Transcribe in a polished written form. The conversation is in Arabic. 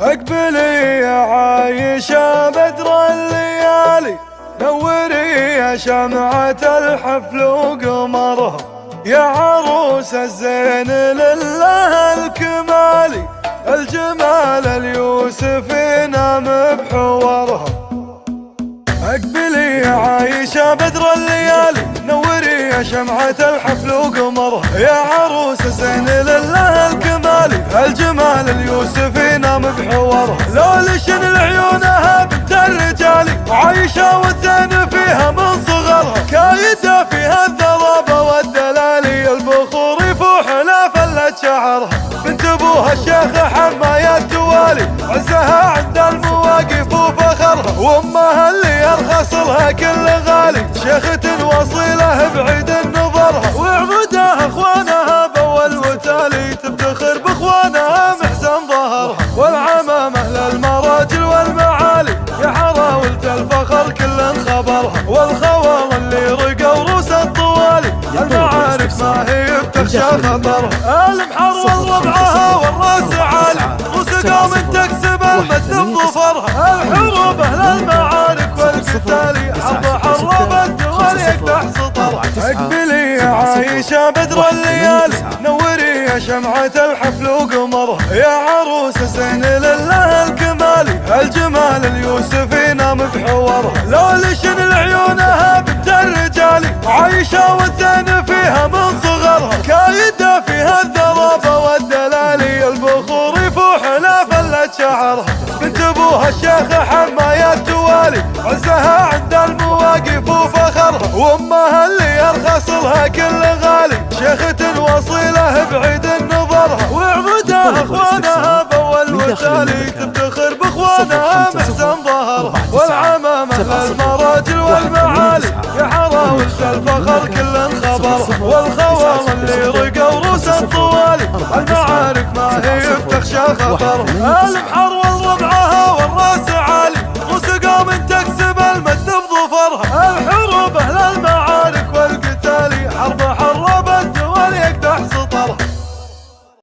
اقبلي يا عايشة بدر الليالي، نوري يا شمعة الحفل وقمرها، يا عروس الزين لله الكمالي، الجمال اليوسفي نام بحورها. اقبلي يا عايشة بدر الليالي، نوري يا شمعة الحفل وقمرها، يا عروس الزين لله الكمالي، الجمال اليوسفي نام بحورها. لو لشن لعيونها بنت الرجالي، عايشة والزين فيها من صغرها، كايدة فيها الذرابة والدلالي، البخور يفوح لا فلت شعرها، بنت ابوها الشيخ حماية التوالي، عزها عند المواقف وفخرها، وامها اللي يرخص لها كل غالي، شيخة وصيلة بعيد نظرها، وعمودها اخوانها باول وتالي، تفتخر باخوانها محسن ظهرها، والعمامة للمراجل والمعالي، يا حراولة الفخر كل خبرها، والخوال اللي رقوا روس الطوالي، المعارك ما هي بتخشى خطرها، المحر والربعها والراس عالي، روس قوم تكسب المجد بظفرها، الحروب اهل المعارك والقتالي، حرب حرب الدول يقدح سطرها. اقبلي يا عايشة بدر الليالي، نوري يا شمعة الحفل وقمرها، يا عروس الزين لله الكمالي، الجمال اليوسفي نام بحورها. لو لشن لعيونها بنت الرجالي، عايشة والزين فيها من صغرها، كايدة فيها الذرابة والدلالي، البخور يفوح لا فلت شعرها، بنت ابوها الشيخ حماية التوالي، عزها عند المواقف وفخرها، وامها اللي يرخص لها كل غالي، شيخة وصيلة بعيد نظرها، وعمودها اخوانها باول وتالي، تفتخر باخوانها محسن ظهرها، والعمامة للمراجل والمعالي، يا حراولة الفخر كل خبرها، والخوال اللي رقوا روس الطوالي، المعارك ما هي بتخشى خطرها، المحر والربعها والراس عالي، روس قوم تكسب